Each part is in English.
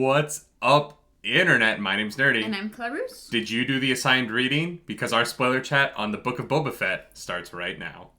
What's up, Internet? My name's Nerdy. And I'm Clarus. Did you do the assigned reading? Because our spoiler chat on the Book of Boba Fett starts right now.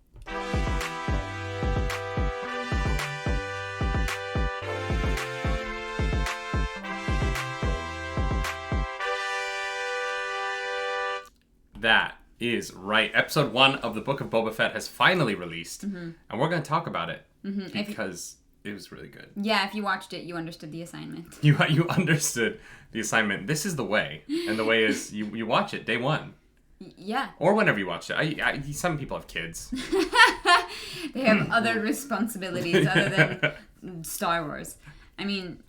That is right. Episode 1 of the Book of Boba Fett has finally released, and we're going to talk about it because it was really good. Yeah, if you watched it, you understood the assignment. You understood the assignment. This is the way, and the way is you watch it day one. Yeah. Or whenever you watch it. Some people have kids. They have other responsibilities other than Star Wars. I mean,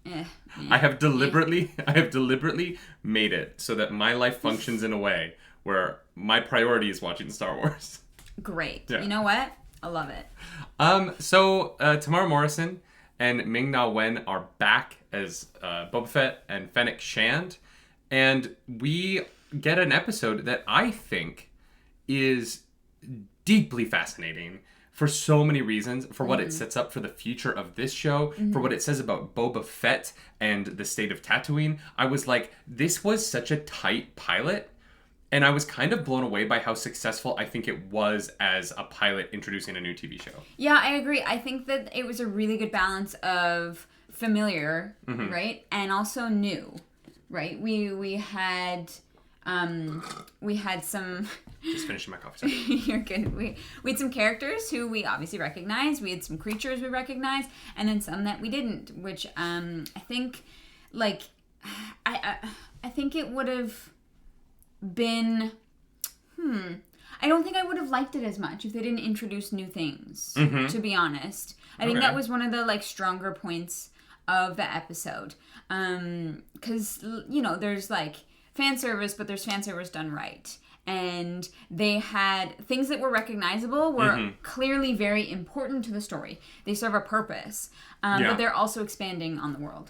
I have deliberately made it so that my life functions in a way where my priority is watching Star Wars. Great. Yeah. You know what? I love it. So Tamara Morrison and Ming-Na Wen are back as Boba Fett and Fennec Shand, and we get an episode that I think is deeply fascinating for so many reasons, for what it sets up for the future of this show, for what it says about Boba Fett and the state of Tatooine. I was like, this was such a tight pilot. And I was kind of blown away by how successful I think it was as a pilot introducing a new TV show. Yeah, I agree. I think that it was a really good balance of familiar, right? And also new, right? We had some... Just finishing my coffee. Sorry. You're good. We had some characters who we obviously recognized. We had some creatures we recognized. And then some that we didn't, which I think, like... I think it would have... been I don't think I would have liked it as much if they didn't introduce new things, to be honest. I think that was one of the stronger points of the episode, because there's fan service, but there's fan service done right, and they had things that were recognizable, were clearly very important to the story. They serve a purpose, but they're also expanding on the world.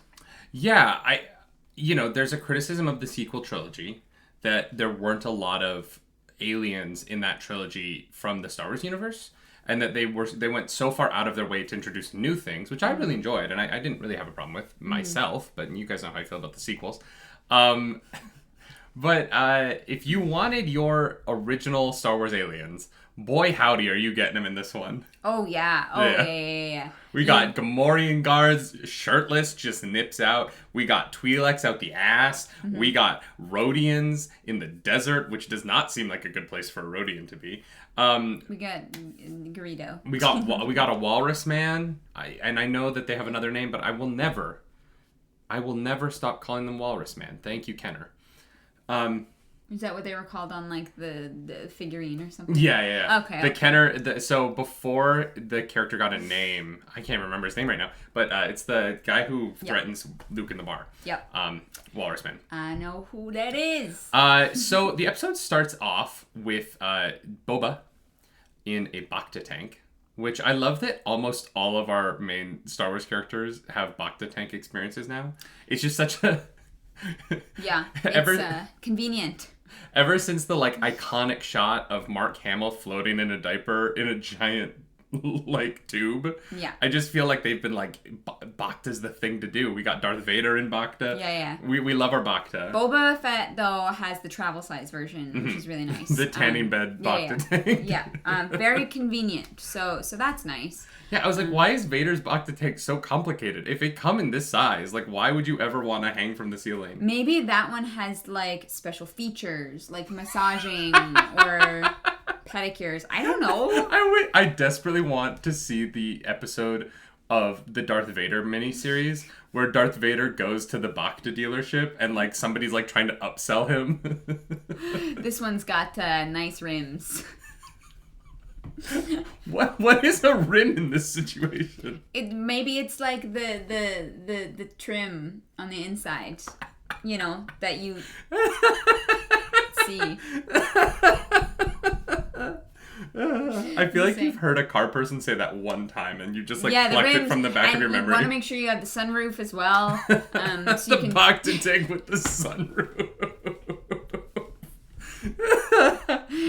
There's a criticism of the sequel trilogy that there weren't a lot of aliens in that trilogy from the Star Wars universe, and that they went so far out of their way to introduce new things, which I really enjoyed, and I didn't really have a problem with myself, but you guys know how I feel about the sequels. But if you wanted your original Star Wars aliens, boy howdy are you getting them in this one. Oh yeah. Yeah. We got Gamorrean guards shirtless, just nips out. We got Twi'leks out the ass. We got Rhodians in the desert, which does not seem like a good place for a Rhodian to be. We got Greedo. We got a Walrus Man. I know that they have another name, but I will never stop calling them Walrus Man. Thank you, Kenner. Is that what they were called on the figurine or something? Yeah. Okay. The Kenner. So before the character got a name, I can't remember his name right now, but it's the guy who threatens Luke in the bar. Yep. Walrus Man. I know who that is. So the episode starts off with Boba in a Bacta tank, which I love that almost all of our main Star Wars characters have Bacta tank experiences now. It's just such a it's convenient. Ever since the iconic shot of Mark Hamill floating in a diaper in a giant tube, I just feel like they've been Bacta's the thing to do. We got Darth Vader in Bacta. Yeah. We love our Bacta. Boba Fett though has the travel size version, which is really nice. The tanning bed Bacta tank. Very convenient. So that's nice. Yeah, I was like, why is Vader's Bacta tank so complicated? If it come in this size, why would you ever want to hang from the ceiling? Maybe that one has special features, like massaging or pedicures. I don't know. I desperately want to see the episode of the Darth Vader miniseries where Darth Vader goes to the Bacta dealership and somebody's trying to upsell him. This one's got nice rims. What is a rim in this situation? Maybe it's the trim on the inside, that you see. I feel like you've heard a car person say that one time, and you just plucked it from the back of your memory. You want to make sure you have the sunroof as well. So the Bacta tank with the sunroof.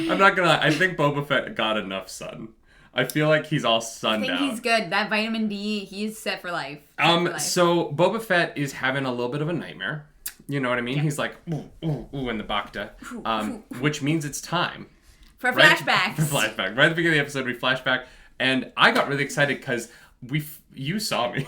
I'm not gonna lie, I think Boba Fett got enough sun. I feel like he's all I sunned think out. he's good. That vitamin D, he's set for life. Set for life. So Boba Fett is having a little bit of a nightmare. You know what I mean? Yeah. He's like, ooh, ooh, ooh, in the Bacta. Which means it's time. For flashbacks. For flashback. Right at the beginning of the episode, we flashback. And I got really excited because you saw me.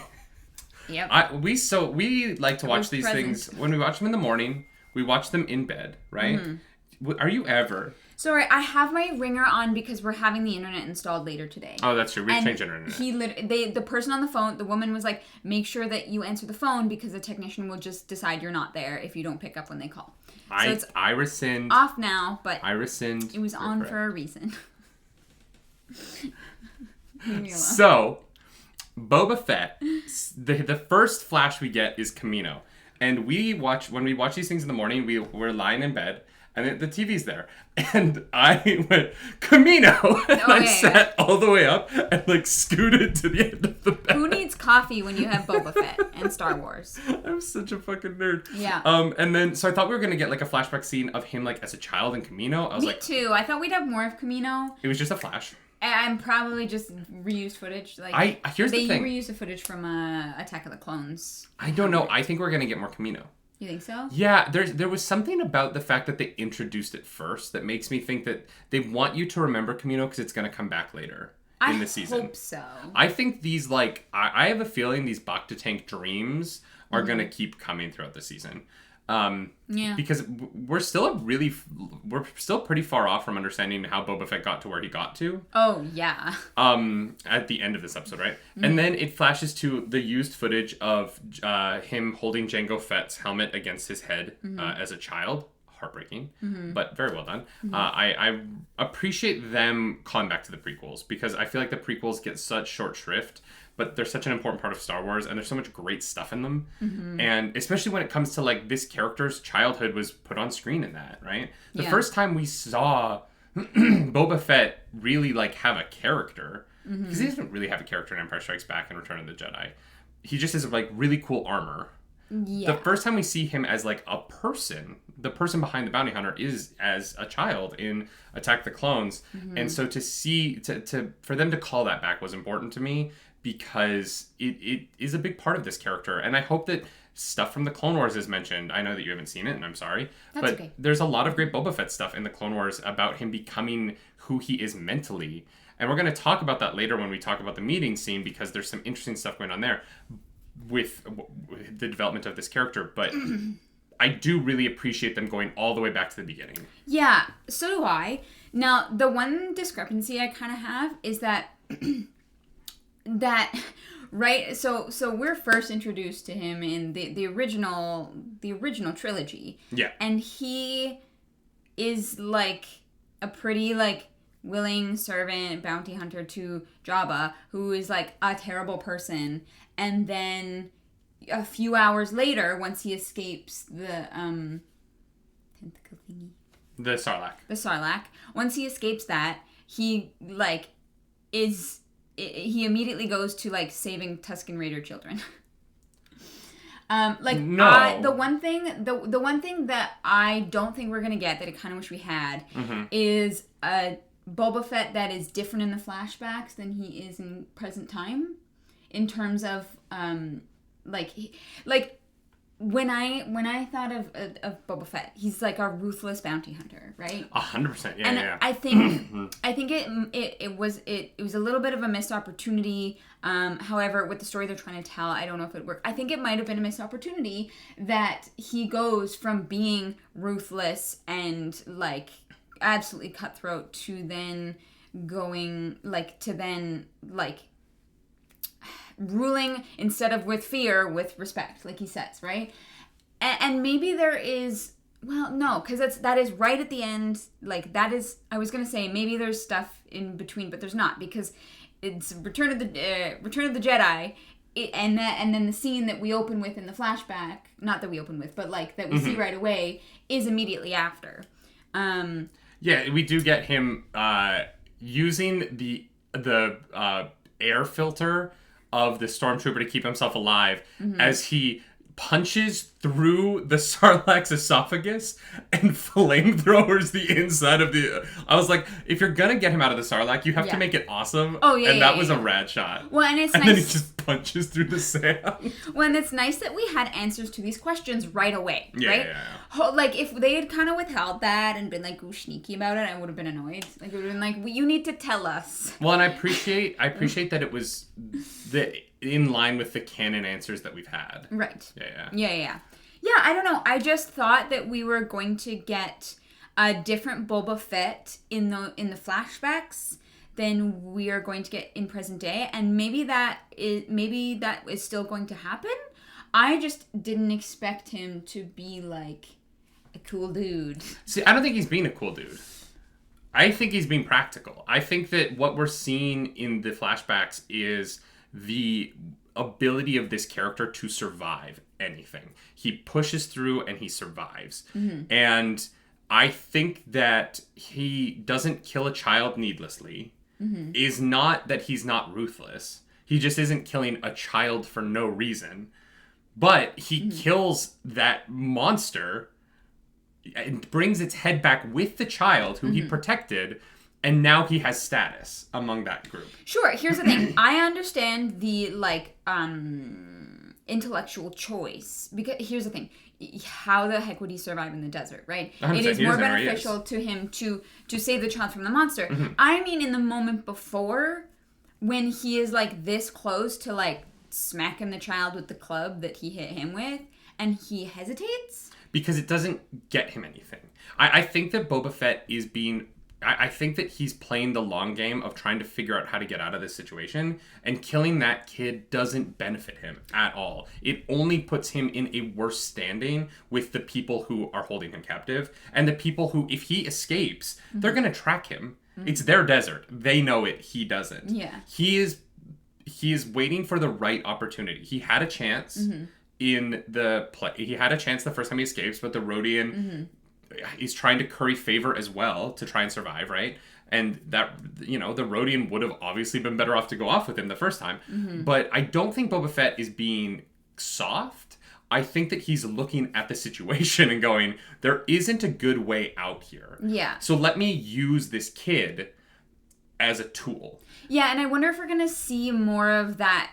Yep. We like to watch these things when we watch them in the morning. We watch them in bed, right? Mm-hmm. Are you ever? Sorry, I have my ringer on because we're having the internet installed later today. Oh, that's true. We've changed internet. The person on the phone, the woman was like, make sure that you answer the phone because the technician will just decide you're not there if you don't pick up when they call. So I rescind. Off now, but I rescind. It was on for a reason. So, Boba Fett, the first flash we get is Camino. And when we watch these things in the morning, we're lying in bed. And the TV's there. And I went, Camino! And I sat all the way up and, like, scooted to the end of the bed. Who needs coffee when you have Boba Fett and Star Wars? I'm such a fucking nerd. Yeah. And then, so I thought we were going to get, like, a flashback scene of him, like, as a child in Camino. I was Me too. I thought we'd have more of Camino. It was just a flash. And probably just reused footage. Like here's the thing. They reused the footage from Attack of the Clones. I don't know. I think we're going to get more Camino. You think so? Yeah, there was something about the fact that they introduced it first that makes me think that they want you to remember Camino because it's going to come back later in the season. I hope so. I think these, like, I have a feeling these Bacta Tank dreams are going to keep coming throughout the season. Yeah. Because we're still pretty far off from understanding how Boba Fett got to where he got to. Oh, yeah. At the end of this episode, right? Mm-hmm. And then it flashes to the used footage of him holding Jango Fett's helmet against his head as a child. Heartbreaking, but very well done. Mm-hmm. I appreciate them calling back to the prequels because I feel like the prequels get such short shrift, but they're such an important part of Star Wars and there's so much great stuff in them. Mm-hmm. And especially when it comes to, like, this character's childhood was put on screen in that, right? The first time we saw Boba Fett really, like, have a character, because he doesn't really have a character in Empire Strikes Back and Return of the Jedi. He just has, like, really cool armor. Yeah. The first time we see him as, like, a person, the person behind the bounty hunter is as a child in Attack the Clones. Mm-hmm. And so for them to call that back was important to me because it is a big part of this character. And I hope that stuff from the Clone Wars is mentioned. I know that you haven't seen it, and I'm sorry. That's okay. There's a lot of great Boba Fett stuff in the Clone Wars about him becoming who he is mentally. And we're going to talk about that later when we talk about the meeting scene because there's some interesting stuff going on there with the development of this character. But I do really appreciate them going all the way back to the beginning. Yeah, so do I. Now, the one discrepancy I kind of have is that right, so we're first introduced to him in the original trilogy. Yeah. And he is, like, a pretty, like, willing servant bounty hunter to Jabba, who is, like, a terrible person. And then a few hours later, once he escapes the tentacle thingy, the Sarlacc, once he escapes that, he, like, he immediately goes to, like, saving Tusken Raider children. The one thing that I don't think we're gonna get that I kind of wish we had is a Boba Fett that is different in the flashbacks than he is in present time, in terms of when I thought of Boba Fett, he's like a ruthless bounty hunter, right? 100%, yeah. And I think it was a little bit of a missed opportunity. However, with the story they're trying to tell, I don't know if it worked. I think it might have been a missed opportunity that he goes from being ruthless and, like, absolutely cutthroat to then going, like, ruling instead of with fear, with respect, like he says, right? And maybe there is, well, no, because that is right at the end. Like, that is, I was gonna say maybe there's stuff in between, but there's not, because it's Return of the Jedi, and then the scene that we open with in the flashback, not that we open with, but, like, that we see right away, is immediately after. Yeah, we do get him using the air filter of the stormtrooper to keep himself alive as he punches through the Sarlacc's esophagus and flamethrowers the inside of the... I was like, if you're gonna get him out of the Sarlacc, you have to make it awesome. Oh, yeah, and that was a rad shot. Well, and it's and nice... then he just punches through the sand. Well, and it's nice that we had answers to these questions right away, right? Yeah. Like, if they had kind of withheld that and been, like, ooh, sneaky about it, I would have been annoyed. Like, it would have been like, well, you need to tell us. Well, and I appreciate that it was in line with the canon answers that we've had. Right. Yeah. Yeah, I don't know. I just thought that we were going to get a different Boba Fett in the flashbacks than we are going to get in present day, and maybe that is still going to happen. I just didn't expect him to be like a cool dude. See, I don't think he's being a cool dude. I think he's being practical. I think that what we're seeing in the flashbacks is the ability of this character to survive anything. He pushes through and he survives. Mm-hmm. And I think that he doesn't kill a child needlessly. Mm-hmm. Is not that he's not ruthless. He just isn't killing a child for no reason. But he kills that monster and brings its head back with the child who he protected, and now he has status among that group. Sure, here's the thing. I understand the, intellectual choice. Because here's the thing. How the heck would he survive in the desert, right? It is more beneficial to him to save the child from the monster. Mm-hmm. I mean, in the moment before, when he is, this close to, smacking the child with the club that he hit him with, and he hesitates? Because it doesn't get him anything. I think that Boba Fett is being... I think that he's playing the long game of trying to figure out how to get out of this situation, and killing that kid doesn't benefit him at all. It only puts him in a worse standing with the people who are holding him captive, and the people who, if he escapes, they're going to track him. Mm-hmm. It's their desert. They know it. He doesn't. Yeah. He is waiting for the right opportunity. He had a chance in the play. He had a chance the first time he escapes, but the Rodian... He's trying to curry favor as well to try and survive, right? And that, the Rodian would have obviously been better off to go off with him the first time. Mm-hmm. But I don't think Boba Fett is being soft. I think that he's looking at the situation and going, there isn't a good way out here. Yeah. So let me use this kid as a tool. Yeah, and I wonder if we're going to see more of that,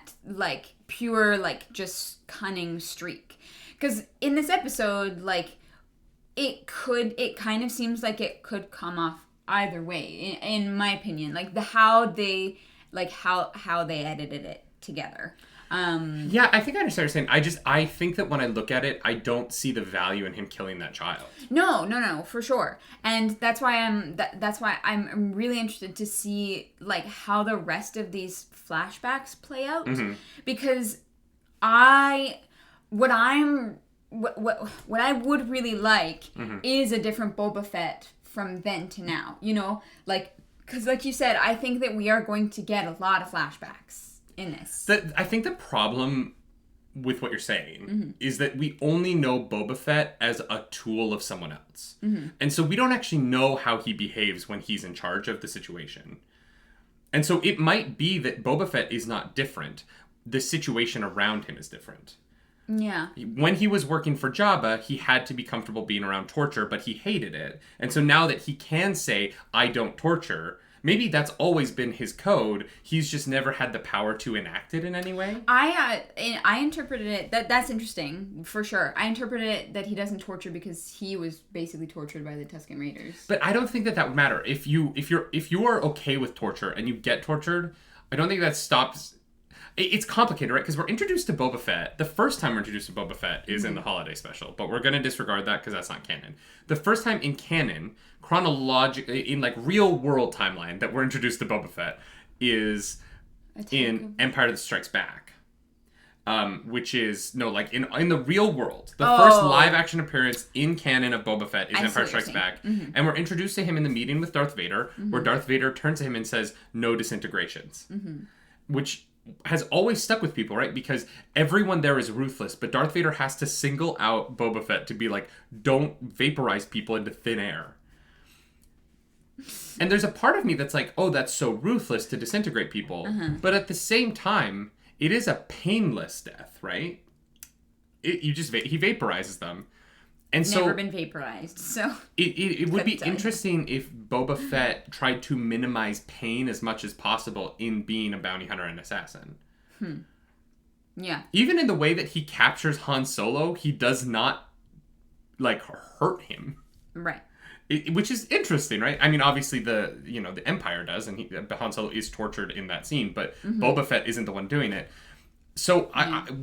pure, just cunning streak. Because in this episode, it kind of seems like it could come off either way, in my opinion. How they edited it together. Yeah, I think I understand what you're saying. I think that when I look at it, I don't see the value in him killing that child. No, for sure. And that's why I'm really interested to see how the rest of these flashbacks play out. Mm-hmm. Because what I would really like is a different Boba Fett from then to now, because like you said, I think that we are going to get a lot of flashbacks in this. I think the problem with what you're saying is that we only know Boba Fett as a tool of someone else. Mm-hmm. And so we don't actually know how he behaves when he's in charge of the situation. And so it might be that Boba Fett is not different. The situation around him is different. Yeah. When he was working for Jabba, he had to be comfortable being around torture, but he hated it. And so now that he can say, I don't torture, maybe that's always been his code. He's just never had the power to enact it in any way. I interpreted it, that's interesting, for sure. I interpreted it that he doesn't torture because he was basically tortured by the Tusken Raiders. But I don't think that would matter. If you are okay with torture and you get tortured, I don't think that stops... It's complicated, right? Because we're introduced to Boba Fett. The first time we're introduced to Boba Fett is in the holiday special, but we're going to disregard that because that's not canon. The first time in canon, chronologically, in real world timeline that we're introduced to Boba Fett is in Empire that Strikes Back. Which is, in the real world. The first live action appearance in canon of Boba Fett is Empire Strikes Back. Mm-hmm. And we're introduced to him in the meeting with Darth Vader, where Darth Vader turns to him and says, no disintegrations. Mm-hmm. Which has always stuck with people, right? Because everyone there is ruthless, but Darth Vader has to single out Boba Fett to be don't vaporize people into thin air. And there's a part of me that's that's so ruthless to disintegrate people. Uh-huh. But at the same time, it is a painless death, right? he vaporizes them. And Never been vaporized, so... It would be interesting if Boba Fett tried to minimize pain as much as possible in being a bounty hunter and assassin. Yeah. Even in the way that he captures Han Solo, he does not, like, hurt him. Right. Which is interesting, right? I mean, obviously the Empire does, and Han Solo is tortured in that scene, but Boba Fett isn't the one doing it. So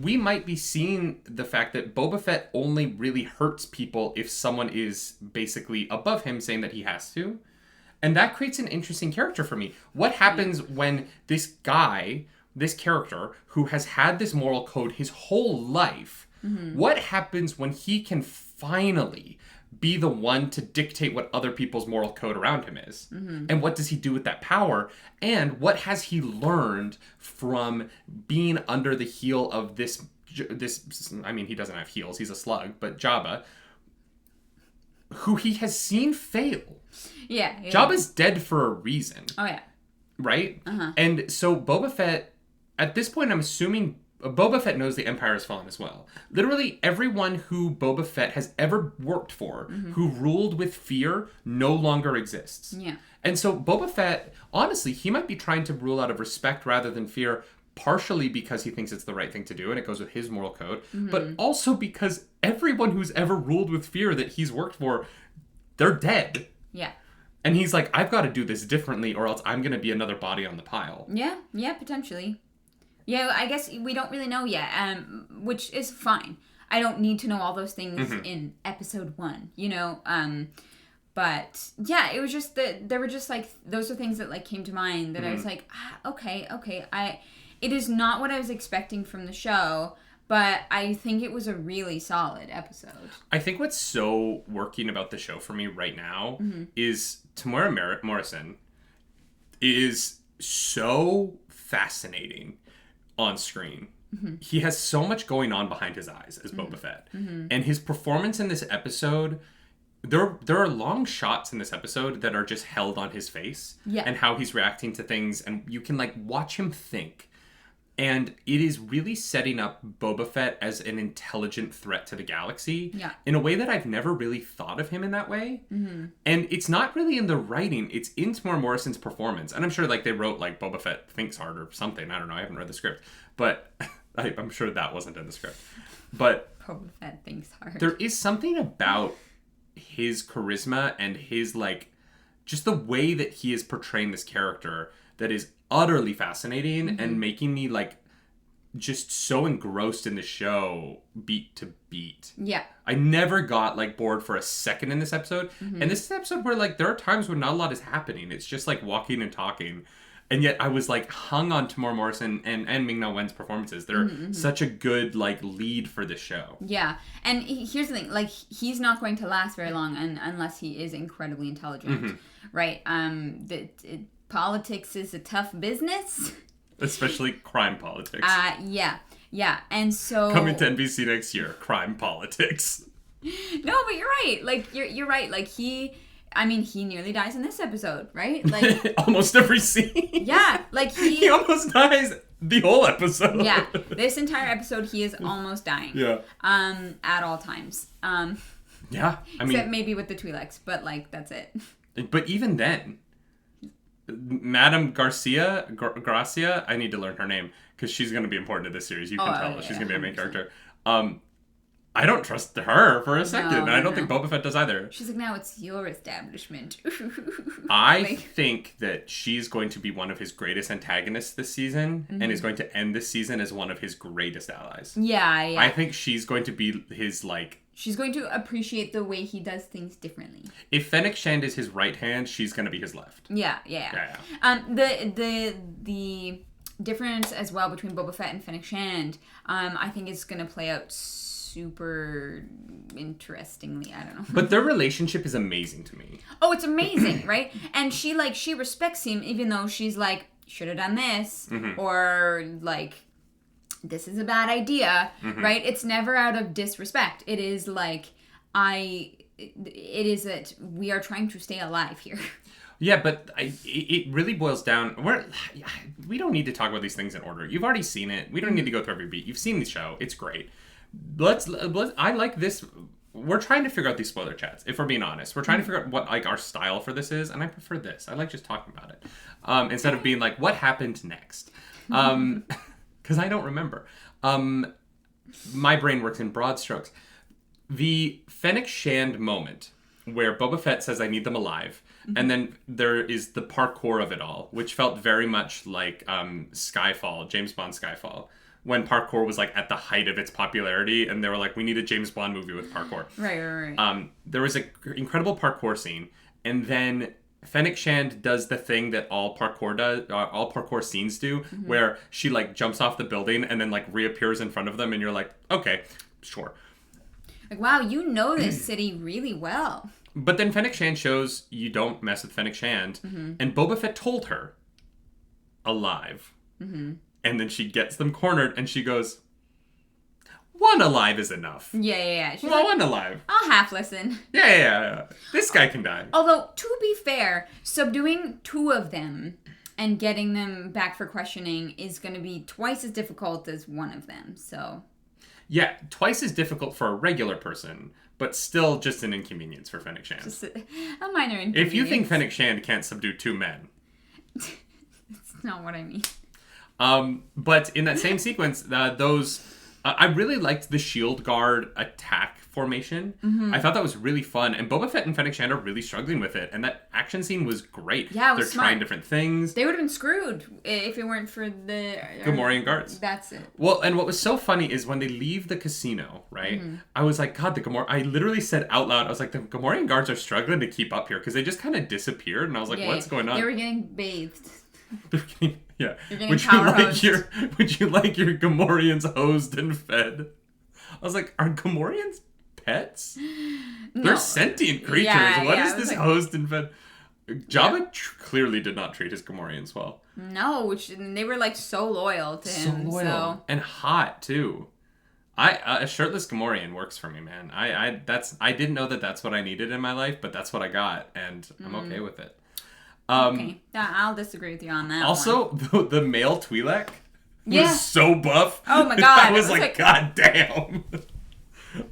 we might be seeing the fact that Boba Fett only really hurts people if someone is basically above him saying that he has to. And that creates an interesting character for me. What happens when this guy, this character, who has had this moral code his whole life, what happens when he can finally be the one to dictate what other people's moral code around him is? And what does he do with that power? And what has he learned from being under the heel of this, I mean, he doesn't have heels, he's a slug, but Jabba, who he has seen fail. Yeah. Jabba's dead for a reason. Oh, yeah. Right? And so Boba Fett, at this point, I'm assuming Boba Fett knows the Empire has fallen as well. Literally everyone who Boba Fett has ever worked for, who ruled with fear, no longer exists. Yeah. And so Boba Fett, honestly, he might be trying to rule out of respect rather than fear, partially because he thinks it's the right thing to do and it goes with his moral code, but also because everyone who's ever ruled with fear that he's worked for, they're dead. Yeah. And he's like, I've got to do this differently or else I'm going to be another body on the pile. Yeah, potentially. Yeah, I guess we don't really know yet, which is fine. I don't need to know all those things in episode 1, you know? But yeah, it was just that there were just like, those are things that like came to mind that I was like, okay. It is not what I was expecting from the show, but I think it was a really solid episode. I think what's so working about the show for me right now is Tamora Morrison is so fascinating on screen. He has so much going on behind his eyes as Boba Fett. And his performance in this episode, there are long shots in this episode that are just held on his face and how he's reacting to things, and you can like watch him think. And it is really setting up Boba Fett as an intelligent threat to the galaxy in a way that I've never really thought of him in that way. And it's not really in the writing, it's in Tamora Morrison's performance. And I'm sure like they wrote like Boba Fett thinks hard or something. I don't know. I haven't read the script. But I'm sure that wasn't in the script. But Boba Fett thinks hard. There is something about his charisma and his like just the way that he is portraying this character that is utterly fascinating and making me like just so engrossed in the show beat to beat. Yeah. I never got like bored for a second in this episode. And this is an episode where like there are times when not a lot is happening. It's just like walking and talking. And yet I was like hung on Tamora Morrison and Ming-Na Wen's performances. They're such a good like lead for this show. Yeah. And here's the thing, like he's not going to last very long unless he is incredibly intelligent. Right? Politics is a tough business. Especially crime politics. Yeah. And so... Coming to NBC next year, crime politics. No, but you're right. Like, you're right. Like, he nearly dies in this episode, right? Like almost every scene. Yeah. Like, he almost dies the whole episode. Yeah. This entire episode, he is almost dying. Yeah. At all times. Yeah. Except maybe with the Twi'leks, but, like, that's it. But even then... Madame Gracia, I need to learn her name because she's going to be important to this series. You can tell she's going to be a main character. I don't trust her for a second, and I don't think Boba Fett does either. She's like, now it's your establishment. I think that she's going to be one of his greatest antagonists this season, and is going to end this season as one of his greatest allies. Yeah. I think she's going to be his, like... She's going to appreciate the way he does things differently. If Fennec Shand is his right hand, she's going to be his left. Yeah. The difference as well between Boba Fett and Fennec Shand, I think is going to play out super interestingly. I don't know. But their relationship is amazing to me. Oh, it's amazing, right? And she respects him even though she's like, should have done this, or like... this is a bad idea, right? It's never out of disrespect. It is like, it is that we are trying to stay alive here. Yeah, but it really boils down, we don't need to talk about these things in order. You've already seen it. We don't need to go through every beat. You've seen the show. It's great. I like this. We're trying to figure out these spoiler chats, if we're being honest. We're trying to figure out what like our style for this is, and I prefer this. I like just talking about it. Instead of being like, what happened next? Because I don't remember. My brain works in broad strokes. The Fennec Shand moment where Boba Fett says, I need them alive. And then there is the parkour of it all, which felt very much like Skyfall, James Bond Skyfall, when parkour was like at the height of its popularity, and they were like, we need a James Bond movie with parkour. Right. There was an incredible parkour scene, and then Fennec Shand does the thing that all parkour scenes do, where she like jumps off the building and then like reappears in front of them, and you're like, okay, sure. Like, wow, you know this city really well. But then Fennec Shand shows you don't mess with Fennec Shand, and Boba Fett told her, alive. And then she gets them cornered, and she goes, one alive is enough. Yeah. She's Well, one alive. I'll half listen. Yeah. This guy can die. Although, to be fair, subduing 2 of them and getting them back for questioning is going to be twice as difficult as 1 of them, so... Yeah, twice as difficult for a regular person, but still just an inconvenience for Fennec Shand. Just a minor inconvenience. If you think Fennec Shand can't subdue 2 men. That's not what I mean. But in that same sequence, I really liked the shield guard attack formation. I thought that was really fun, and Boba Fett and Fennec Shand are really struggling with it, and that action scene was great. Yeah, it was They're smart. trying different things. They would have been screwed if it weren't for the... Gamorrean guards. That's it. Well, and what was so funny is when they leave the casino, right? I was like, God, I literally said out loud, I was like, the Gamorrean guards are struggling to keep up here, because they just kind of disappeared, and I was like, what's going on? They were getting bathed. Yeah. You're getting Would you like your Gamorreans hosed and fed? I was like, are Gamorreans pets? No. They're sentient creatures. Yeah, What is I was this like... hosed and fed? Jabba clearly did not treat his Gamorreans well. No, they were like so loyal to him. So. And hot too. A shirtless Gamorrean works for me, man. I didn't know that that's what I needed in my life, but that's what I got, and I'm okay with it. Okay, I'll disagree with you on that. Also, the male Twi'lek Yeah. was so buff. Oh my god. I was like, God damn.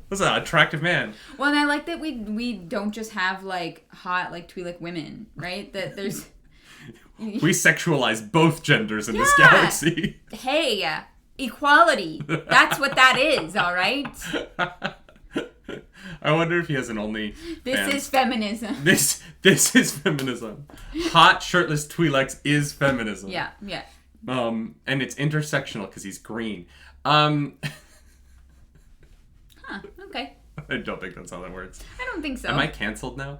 That's an attractive man. Well, and I like that we don't just have like hot like Twi'lek women, right? That there's we sexualize both genders in this galaxy. Hey, equality. That's what that is, all right? I wonder if he has an only. This is feminism. This is feminism. Hot shirtless Twi'leks is feminism. Yeah. And it's intersectional because he's green. Okay. I don't think that's how that works. I don't think so. Am I canceled now?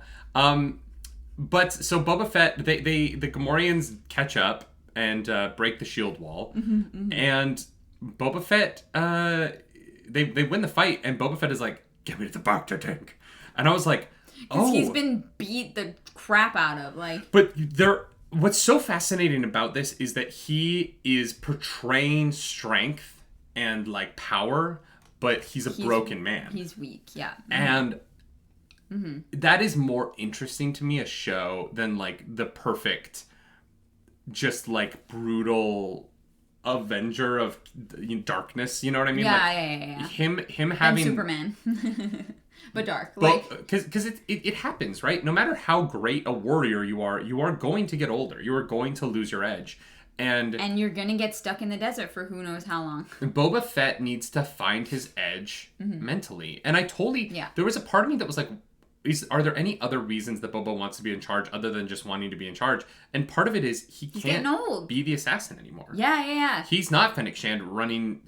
But so Boba Fett, the Gamorreans catch up and break the shield wall, and Boba Fett, they win the fight, and Boba Fett is like, "Get me to the Bacta tank," and I was like, "Oh," he's been beat the crap out of, like. But what's so fascinating about this is that he is portraying strength and like power, but he's a broken man. He's weak, yeah. And that is more interesting to me, a show, than like the perfect, just like brutal avenger of darkness. You know what I mean? Yeah. Like, him having and Superman, but dark. Because it happens, right? No matter how great a warrior you are going to get older. You are going to lose your edge. And you're gonna get stuck in the desert for who knows how long. Boba Fett needs to find his edge mentally. And I there was a part of me that was like, are there any other reasons that Boba wants to be in charge other than just wanting to be in charge? And part of it is he's can't be the assassin anymore. Yeah. He's not Fennec Shand running,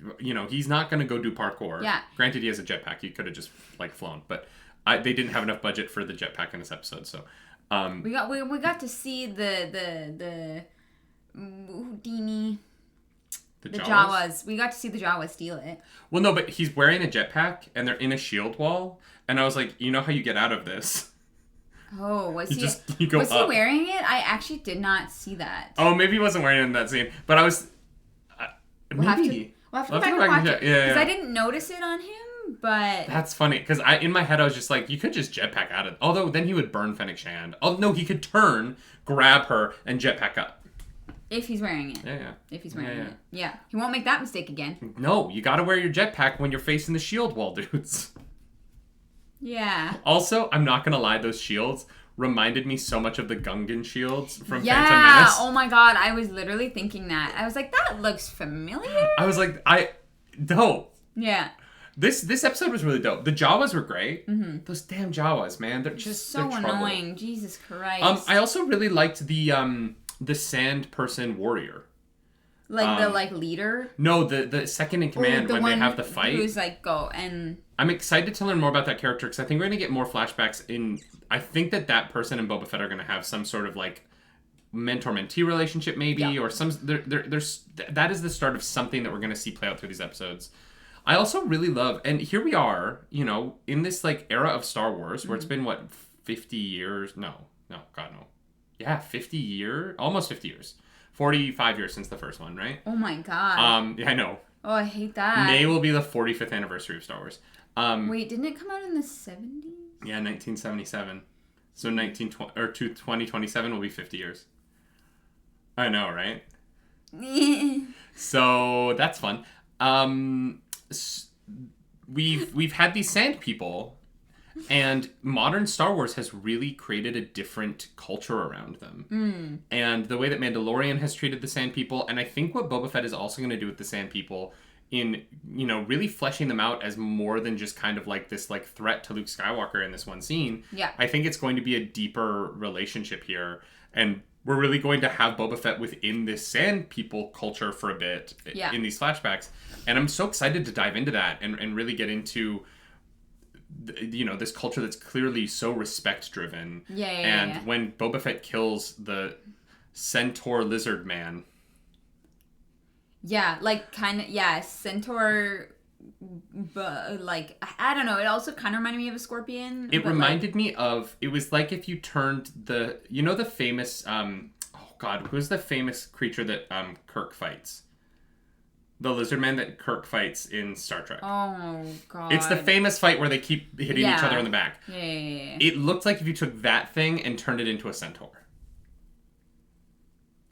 he's not going to go do parkour. Yeah. Granted, he has a jetpack. He could have just like flown, but they didn't have enough budget for the jetpack in this episode. So we got to see the Houdini. The Jawas. We got to see the Jawas steal it. Well, no, but he's wearing a jetpack, and they're in a shield wall, and I was like, you know how you get out of this? Oh, was he wearing it? I actually did not see that. Oh, maybe he wasn't wearing it in that scene, but I was... We'll have to go back and watch it. Because I didn't notice it on him, but... That's funny, because in my head I was just like, you could just jetpack out of... Although, then he would burn Fennec Shand. Oh, no, he could turn, grab her, and jetpack up. If he's wearing it. Yeah. If he's wearing it. Yeah. He won't make that mistake again. No, you gotta wear your jetpack when you're facing the shield wall, dudes. Yeah. Also, I'm not gonna lie, those shields reminded me so much of the Gungan shields from Phantom Menace. Oh my god, I was literally thinking that. I was like, that looks familiar. I was like, dope. Yeah. This episode was really dope. The Jawas were great. Mm-hmm. Those damn Jawas, man. They're just so they're annoying. Jesus Christ. I also really liked the sand person warrior. Like the leader? No, the second in command when they have the fight. Who's like, go and... I'm excited to learn more about that character because I think we're going to get more flashbacks in... I think that person and Boba Fett are going to have some sort of like mentor-mentee relationship maybe, or some... There's that is the start of something that we're going to see play out through these episodes. I also really love... And here we are, you know, in this like era of Star Wars where it's been, 50 years? No, God, no. Yeah, 50 years? Almost 50 years. 45 years since the first one, right? Oh my god. Yeah, I know. Oh, I hate that. May will be the 45th anniversary of Star Wars. Wait, didn't it come out in the 70s? Yeah, 1977. So 2027 will be 50 years. I know, right? So that's fun. We've had these sand people, and modern Star Wars has really created a different culture around them. And the way that Mandalorian has treated the sand people, and I think what Boba Fett is also going to do with the sand people in, you know, really fleshing them out as more than just kind of like this like threat to Luke Skywalker in this one scene. Yeah. I think it's going to be a deeper relationship here, and we're really going to have Boba Fett within this sand people culture for a bit in these flashbacks. And I'm so excited to dive into that and really get into, you know, this culture that's clearly so respect driven. And when Boba Fett kills the centaur lizard man. Yeah, like kind of, centaur, like, I don't know, it also kind of reminded me of a scorpion. It reminded me of, it was like if you turned the, you know the famous, who's the famous creature that Kirk fights? The lizard man that Kirk fights in Star Trek. Oh, God. It's the famous fight where they keep hitting each other in the back. Yeah. It looked like if you took that thing and turned it into a centaur.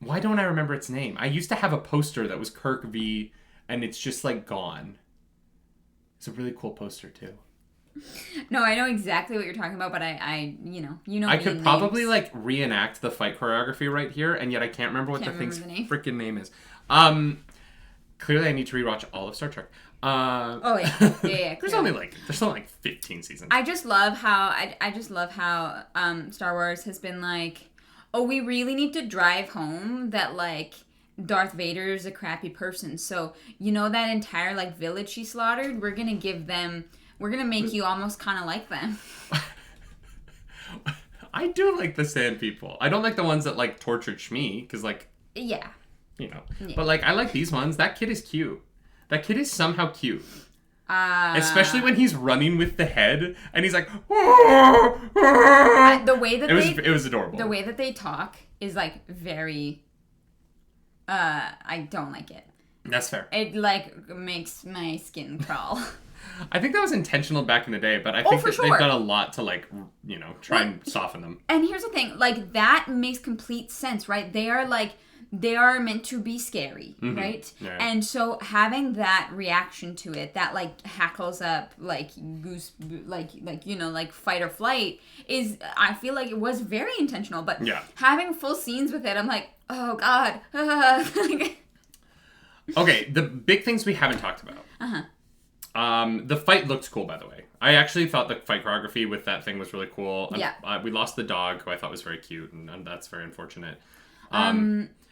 Why don't I remember its name? I used to have a poster that was Kirk V, and it's just, like, gone. It's a really cool poster, too. No, I know exactly what you're talking about, but I I could probably, like, reenact the fight choreography right here, and yet I can't remember what the thing's freaking name is. Clearly I need to rewatch all of Star Trek. Yeah. There's only like 15 seasons. I just love how Star Wars has been like, oh, we really need to drive home that like Darth Vader is a crappy person. So you know that entire like village he slaughtered, we're gonna make you almost kind of like them. I do like the sand people. I don't like the ones that like tortured Shmi because like you know. Yeah. But, like, I like these ones. That kid is cute. That kid is somehow cute. Especially when he's running with the head, and he's like... the way that it was adorable. The way that they talk is, like, very... I don't like it. That's fair. It, like, makes my skin crawl. I think that was intentional back in the day, but I think that they've done a lot to, like, you know, try and soften them. And here's the thing. Like, that makes complete sense, right? They are meant to be scary, right? Yeah. And so having that reaction to it, that like hackles up, like goose, like you know, like fight or flight, is, I feel like it was very intentional. But having full scenes with it, I'm like, oh God. Okay, the big things we haven't talked about. The fight looked cool, by the way. I actually thought the fight choreography with that thing was really cool. Yeah. We lost the dog, who I thought was very cute, and that's very unfortunate.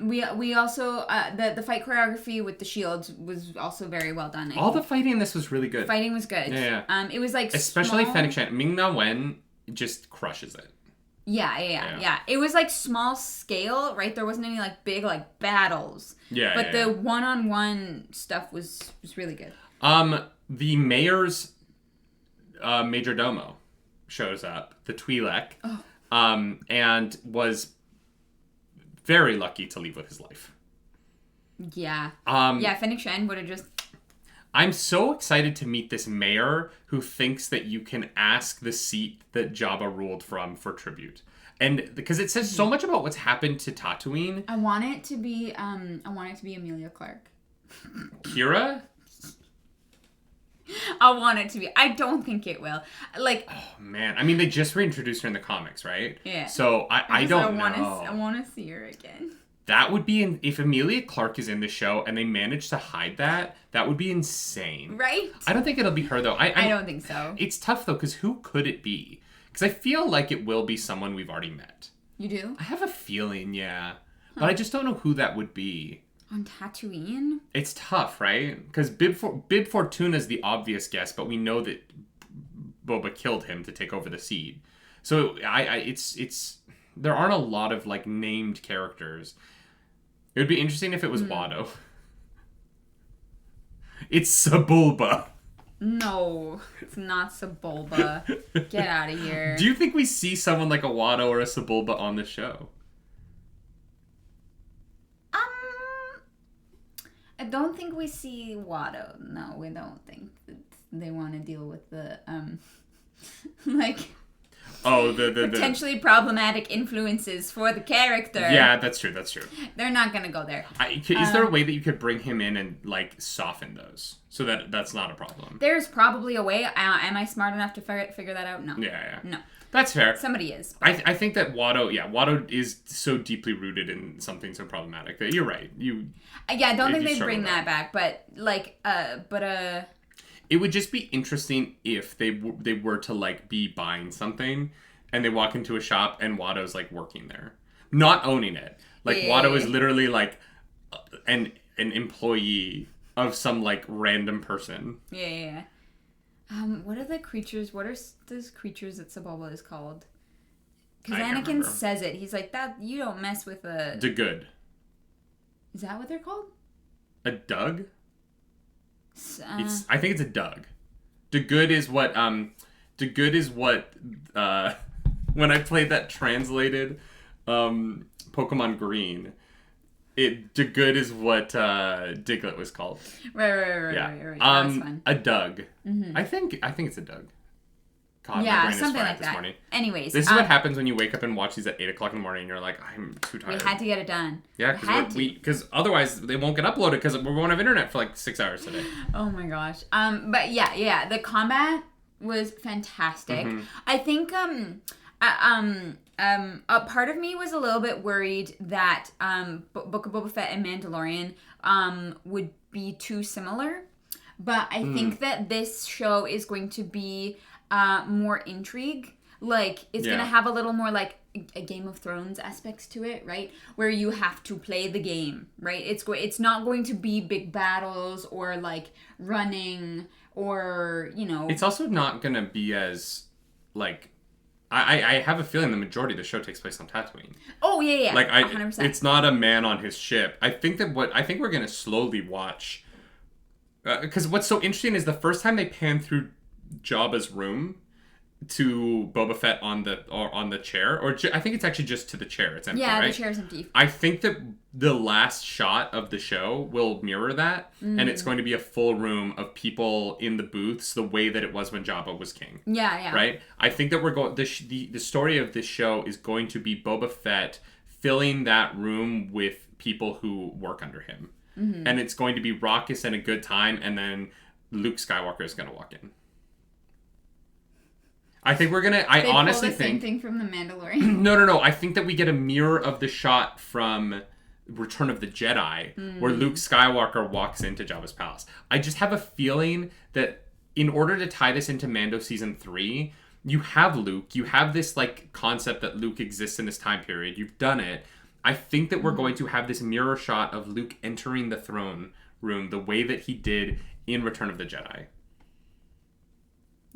We also the fight choreography with the shields was also very well done. All the fighting in this was really good. Fighting was good. Yeah. It was like especially Fennec Shand. Ming-Na Wen just crushes it. Yeah. It was like small scale, right? There wasn't any like big like battles. But the one-on-one stuff was really good. The mayor's major domo shows up, the Twi'lek, and was very lucky to leave with his life. Yeah. Fennec Shand would have just... I'm so excited to meet this mayor who thinks that you can ask the seat that Jabba ruled from for tribute. And because it says so much about what's happened to Tatooine. I want it to be Emilia Clarke. Kira? I want it to be. I don't think it will. Like, oh man, I mean, they just reintroduced her in the comics, right? Yeah. So I don't know. I want to see her again. That would be if Emilia Clarke is in the show and they manage to hide that. That would be insane, right? I don't think it'll be her though. I don't think so. It's tough though, because who could it be? Because I feel like it will be someone we've already met. You do? I have a feeling, yeah, but I just don't know who that would be. On Tatooine? It's tough, right? Because Bib Fortuna is the obvious guess, but we know that Boba killed him to take over the seed. So it's there aren't a lot of like named characters. It would be interesting if it was Watto. It's Sebulba. No, it's not Sebulba. Get out of here. Do you think we see someone like a Watto or a Sebulba on the show? I don't think we see Watto. No, we don't think that they want to deal with the like the potentially problematic influences for the character. Yeah, that's true. They're not gonna go there. Is there a way that you could bring him in and like soften those so that that's not a problem? There's probably a way. Am I smart enough to figure that out? No. Yeah. No. That's fair. Somebody is. I think that Watto is so deeply rooted in something so problematic that you're right. I don't think they'd bring that back, but like, it would just be interesting if they were to like be buying something and they walk into a shop and Watto's like working there, not owning it. Like Watto is literally like an employee of some like random person. Yeah. What are the creatures? What are those creatures that Sebulba is called? Because Anakin says it. He's like, that you don't mess with a... The good. Is that what they're called? A Doug? I think it's a Doug. The good is what when I played that translated Pokemon Green, the good is what Diglett was called. Right. That's fun. A Doug. Mm-hmm. I think it's a Doug. God, yeah, my brain something is fried like this that. morning. Anyways, this is what happens when you wake up and watch these at 8:00 in the morning and you're like, I'm too tired. We had to get it done. Yeah, because otherwise they won't get uploaded because we won't have internet for like 6 hours today. Oh my gosh. But yeah, the combat was fantastic. Mm-hmm. I think a part of me was a little bit worried that Book of Boba Fett and Mandalorian would be too similar, but I think that this show is going to be more intrigue. Like, it's gonna have a little more like a Game of Thrones aspects to it, right? Where you have to play the game, right? It's not going to be big battles or like running or, you know. It's also not gonna be as like I have a feeling the majority of the show takes place on Tatooine. Oh yeah. Like 100%. It's not a man on his ship. I think we're gonna slowly watch. Because what's so interesting is the first time they pan through Jabba's room to Boba Fett on the chair, I think it's actually just to the chair. It's empty, right? Yeah, the chair's empty. I think that the last shot of the show will mirror that, and it's going to be a full room of people in the booths, the way that it was when Jabba was king. Yeah. Right? I think that we're going. The story of this show is going to be Boba Fett filling that room with people who work under him, and it's going to be raucous and a good time, and then Luke Skywalker is going to walk in. I think we're gonna. I honestly think same thing from the Mandalorian. No. I think that we get a mirror of the shot from Return of the Jedi, where Luke Skywalker walks into Jabba's palace. I just have a feeling that in order to tie this into Mando season 3, you have Luke. You have this like concept that Luke exists in this time period. You've done it. I think that we're going to have this mirror shot of Luke entering the throne room the way that he did in Return of the Jedi.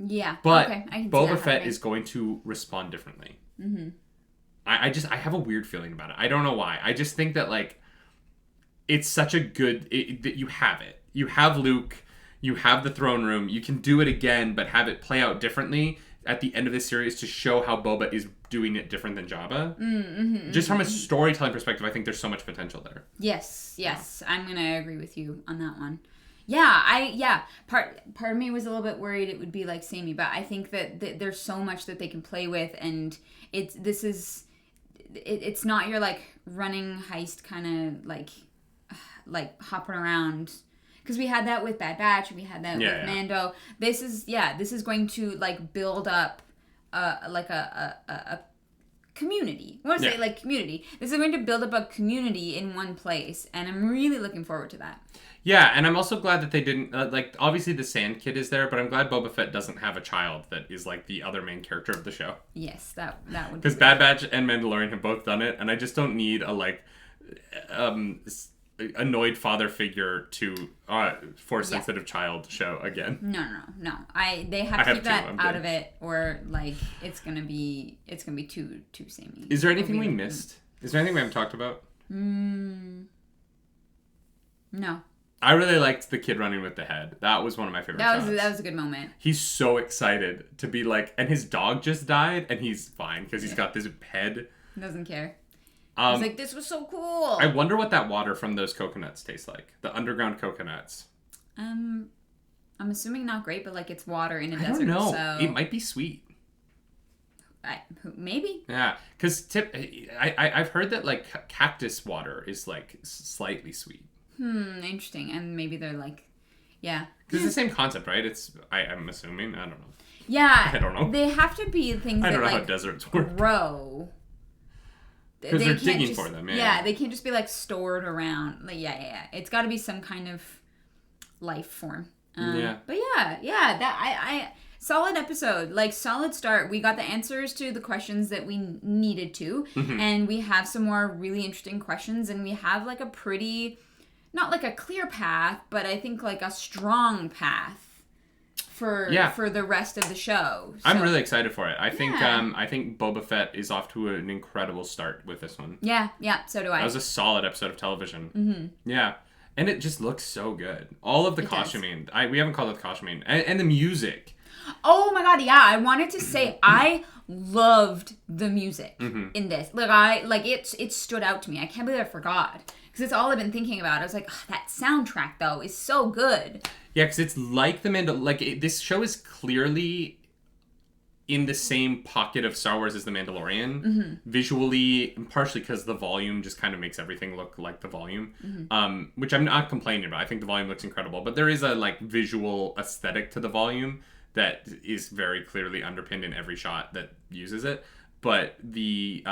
Yeah, but okay. I can Boba Fett is going to respond differently. Mm-hmm. I have a weird feeling about it. I don't know why. I just think that like it's such a good that you have it. You have Luke. You have the throne room. You can do it again, but have it play out differently at the end of this series to show how Boba is doing it different than Jabba. Just from a storytelling perspective, I think there's so much potential there. Yes. I'm gonna agree with you on that one. Yeah, part of me was a little bit worried it would be like samey, but I think that there's so much that they can play with, and this is it's not your like running heist kind of like hopping around. Because we had that with Bad Batch, we had that with Mando. This is going to like build up like a community. I want to say like community. This is going to build up a community in one place, and I'm really looking forward to that. Yeah, and I'm also glad that they didn't like. Obviously, the Sand Kid is there, but I'm glad Boba Fett doesn't have a child that is like the other main character of the show. Yes, that would. Because Bad Batch and Mandalorian have both done it, and I just don't need a like annoyed father figure to force sensitive child show again. No. They have to keep that out of it, or like it's gonna be too samey. Is there anything we missed? Is there anything we haven't talked about? No. I really liked the kid running with the head. That was one of my favorite shots. That was a good moment. He's so excited to be like, and his dog just died, and he's fine because he's got this head. Doesn't care. He's like, this was so cool. I wonder what that water from those coconuts tastes like. The underground coconuts. I'm assuming not great, but like it's water in a desert. I don't know. So... It might be sweet. Maybe. Yeah, because I've heard that like cactus water is like slightly sweet. Interesting. And maybe they're like, yeah. Because it's the same concept, right? I'm assuming. I don't know. Yeah. I don't know. They have to be things that how deserts work. Grow. Because they're digging for them, yeah. They can't just be like stored around. Like, yeah. It's got to be some kind of life form. But that solid episode, like solid start. We got the answers to the questions that we needed to, and we have some more really interesting questions, and we have like a pretty, not like a clear path, but I think like a strong path for the rest of the show. So, I'm really excited for it. I think Boba Fett is off to an incredible start with this one. Yeah, so do I. That was a solid episode of television. Yeah. And it just looks so good. All of the costuming. We haven't called it the costuming. And the music. Oh my god, yeah. I wanted to say I loved the music in this. Like it stood out to me. I can't believe I forgot. Because it's all I've been thinking about. I was like, that soundtrack though is so good. Yeah, because it's like this show is clearly in the same pocket of Star Wars as The Mandalorian, visually, and partially because the volume just kind of makes everything look like the volume, which I'm not complaining about. I think the volume looks incredible, but there is a like visual aesthetic to the volume that is very clearly underpinned in every shot that uses it. But the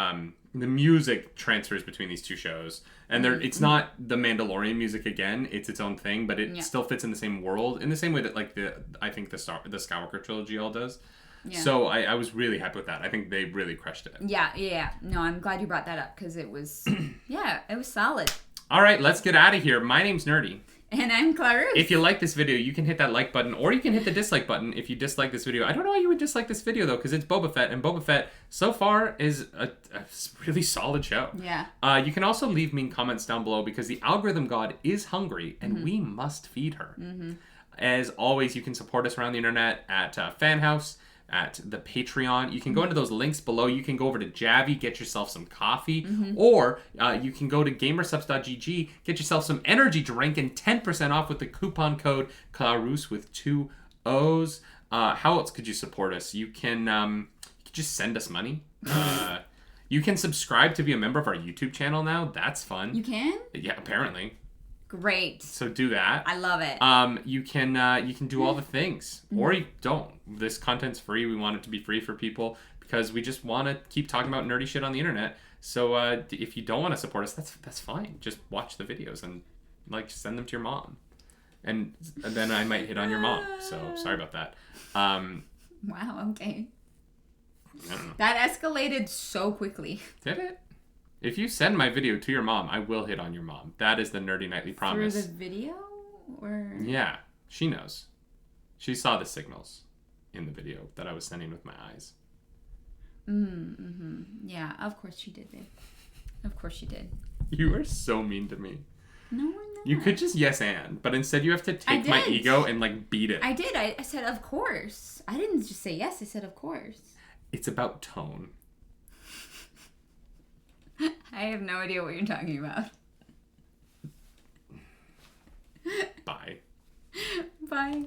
music transfers between these two shows, and it's not the Mandalorian music again. It's its own thing, but it still fits in the same world, in the same way that like I think the Skywalker trilogy all does. Yeah. So I was really happy with that. I think they really crushed it. Yeah. No, I'm glad you brought that up because it was, it was solid. All right, let's get out of here. My name's Nerdy. And I'm Clarus. If you like this video, you can hit that like button, or you can hit the dislike button if you dislike this video. I don't know why you would dislike this video, though, because it's Boba Fett, and Boba Fett, so far, is a really solid show. Yeah. You can also leave mean comments down below, because the algorithm god is hungry, and we must feed her. As always, you can support us around the internet at Fanhouse, at the Patreon. You can go into those links below. You can go over to Javi, get yourself some coffee, or you can go to gamersubs.gg, get yourself some energy drink and 10% off with the coupon code Clarus with 2 O's. How else could you support us? You can just send us money. You can subscribe to be a member of our YouTube channel now. That's fun. You can? Yeah, apparently. Great. So do that. I love it. You can do all the things, or you don't. This content's free. We want it to be free for people because we just want to keep talking about nerdy shit on the internet. So if you don't want to support us, that's fine. Just watch the videos and like send them to your mom, and then I might hit on your mom. So sorry about that. Wow. Okay. I don't know. That escalated so quickly. Did it? If you send my video to your mom, I will hit on your mom. That is the Nerdy Nightly promise. Through the video? Or... Yeah, she knows. She saw the signals in the video that I was sending with my eyes. Yeah, of course she did, babe. Of course she did. You are so mean to me. No, we're not. You could just yes and, but instead you have to take my ego and like beat it. I did. I said of course. I didn't just say yes. I said of course. It's about tone. I have no idea what you're talking about. Bye. Bye.